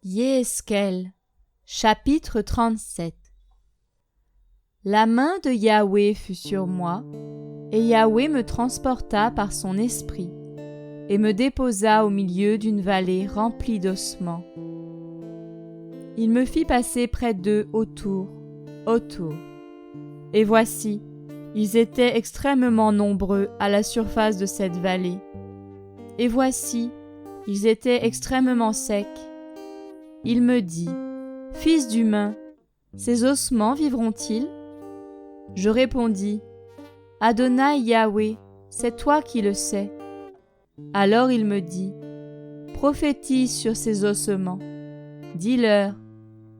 Yéhezkel, chapitre 37. La main de Yahweh fut sur moi, et Yahweh me transporta par son esprit, et me déposa au milieu d'une vallée remplie d'ossements. Il me fit passer près d'eux autour. Et voici, ils étaient extrêmement nombreux à la surface de cette vallée. Et voici, ils étaient extrêmement secs. Il me dit, « Fils d'humain, ces ossements vivront-ils » Je répondis, « Adonai Yahweh, c'est toi qui le sais. » Alors il me dit, « Prophétise sur ces ossements. Dis-leur,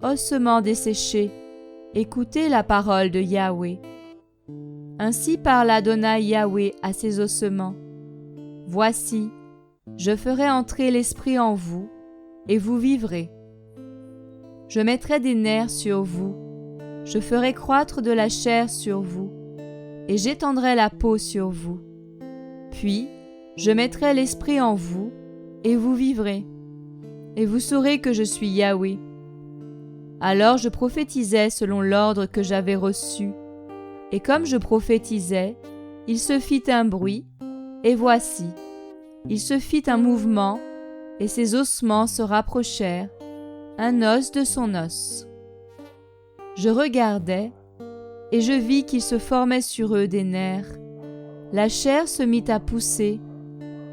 ossements desséchés, écoutez la parole de Yahweh. Ainsi parle Adonai Yahweh à ces ossements. Voici, je ferai entrer l'esprit en vous, et vous vivrez. Je mettrai des nerfs sur vous, je ferai croître de la chair sur vous, et j'étendrai la peau sur vous. Puis, je mettrai l'esprit en vous, et vous vivrez, et vous saurez que je suis Yahweh. Alors je prophétisais selon l'ordre que j'avais reçu, et comme je prophétisais, il se fit un bruit, et voici, il se fit un mouvement, et ses ossements se rapprochèrent, un os de son os. Je regardai, et je vis qu'il se formait sur eux des nerfs. La chair se mit à pousser,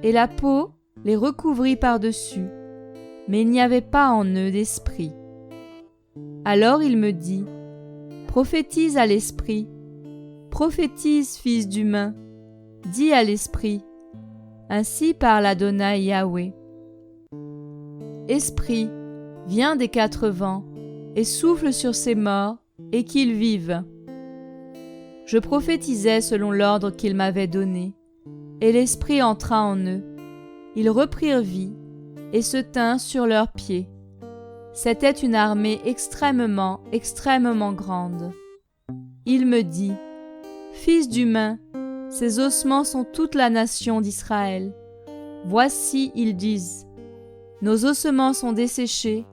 et la peau les recouvrit par-dessus, mais il n'y avait pas en eux d'esprit. Alors il me dit, « Prophétise à l'esprit, prophétise, fils d'humain, dis à l'esprit, ainsi parle Adonai Yahweh. Esprit, viens des quatre vents, et souffle sur ces morts, et qu'ils vivent. » Je prophétisais selon l'ordre qu'il m'avait donné, et l'esprit entra en eux. Ils reprirent vie, et se tinrent sur leurs pieds. C'était une armée extrêmement grande. Il me dit, « Fils d'humain, ces ossements sont toute la nation d'Israël. Voici, ils disent, « Nos ossements sont desséchés,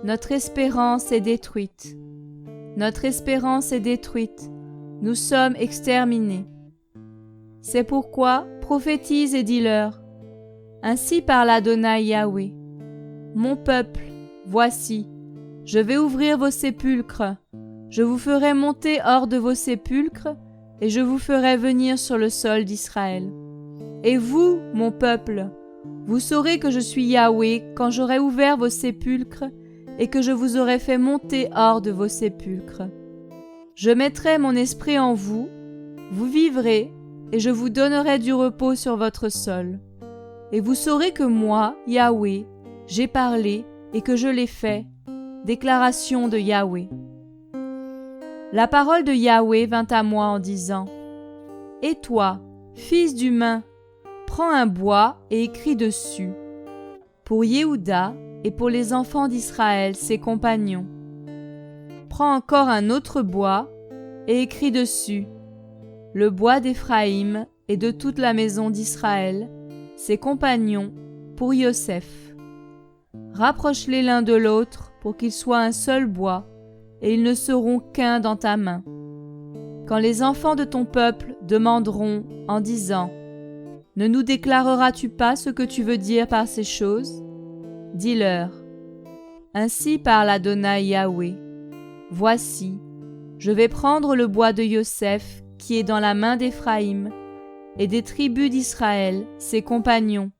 notre espérance est détruite. Notre espérance est détruite, nous sommes exterminés. » C'est pourquoi prophétise et dis-leur, « Ainsi parle Adonai Yahweh. Mon peuple, voici, je vais ouvrir vos sépulcres, je vous ferai monter hors de vos sépulcres, et je vous ferai venir sur le sol d'Israël. Et vous, mon peuple, vous saurez que je suis Yahweh quand j'aurai ouvert vos sépulcres et que je vous aurai fait monter hors de vos sépulcres. Je mettrai mon esprit en vous, vous vivrez, et je vous donnerai du repos sur votre sol. Et vous saurez que moi, Yahweh, j'ai parlé et que je l'ai fait. Déclaration de Yahweh. La parole de Yahweh vint à moi en disant, « Et toi, fils d'humain, prends un bois et écris dessus, pour Yehuda et pour les enfants d'Israël, ses compagnons. Prends encore un autre bois et écris dessus, le bois d'Éphraïm et de toute la maison d'Israël, ses compagnons, pour Yosef. Rapproche-les l'un de l'autre pour qu'ils soient un seul bois, et ils ne seront qu'un dans ta main. Quand les enfants de ton peuple demanderont en disant, « Ne nous déclareras-tu pas ce que tu veux dire par ces choses ?» Dis-leur, « Ainsi parle Adonai Yahweh. Voici, je vais prendre le bois de Yosef qui est dans la main d'Éphraïm et des tribus d'Israël, ses compagnons.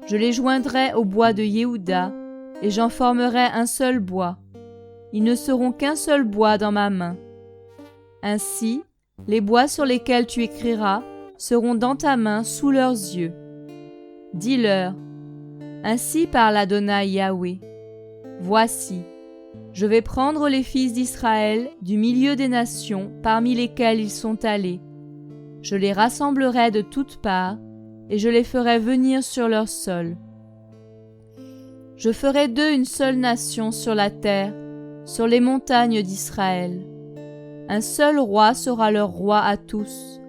Je les joindrai au bois de Yehuda et j'en formerai un seul bois. Ils ne seront qu'un seul bois dans ma main. Ainsi, les bois sur lesquels tu écriras seront dans ta main sous leurs yeux. Dis-leur, ainsi parle Adonai Yahweh. Voici, je vais prendre les fils d'Israël du milieu des nations parmi lesquelles ils sont allés. Je les rassemblerai de toutes parts et je les ferai venir sur leur sol. Je ferai d'eux une seule nation sur la terre, sur les montagnes d'Israël. Un seul roi sera leur roi à tous.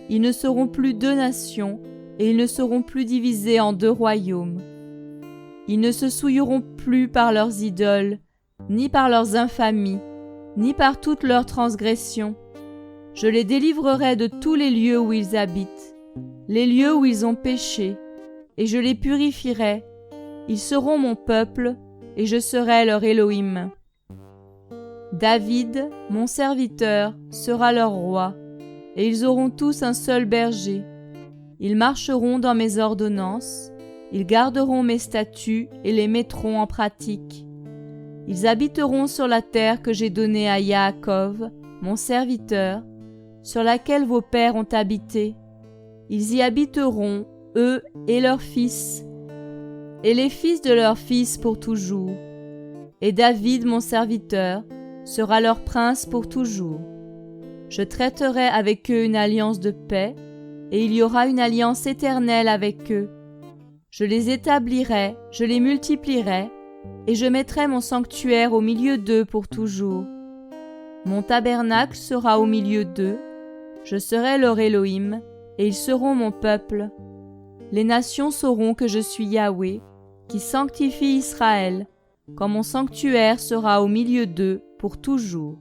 Ils ne seront plus deux nations, et ils ne seront plus divisés en deux royaumes. Ils ne se souilleront plus par leurs idoles, ni par leurs infamies, ni par toutes leurs transgressions. Je les délivrerai de tous les lieux où ils habitent, les lieux où ils ont péché, et je les purifierai. Ils seront mon peuple, et je serai leur Élohim. David, mon serviteur, sera leur roi, et ils auront tous un seul berger. Ils marcheront dans mes ordonnances, ils garderont mes statuts et les mettront en pratique. Ils habiteront sur la terre que j'ai donnée à Yaakov, mon serviteur, sur laquelle vos pères ont habité. Ils y habiteront, eux et leurs fils, et les fils de leurs fils pour toujours. Et David, mon serviteur, sera leur prince pour toujours. Je traiterai avec eux une alliance de paix, et il y aura une alliance éternelle avec eux. Je les établirai, je les multiplierai, et je mettrai mon sanctuaire au milieu d'eux pour toujours. Mon tabernacle sera au milieu d'eux, je serai leur Élohim, et ils seront mon peuple. Les nations sauront que je suis Yahweh, qui sanctifie Israël, quand mon sanctuaire sera au milieu d'eux pour toujours.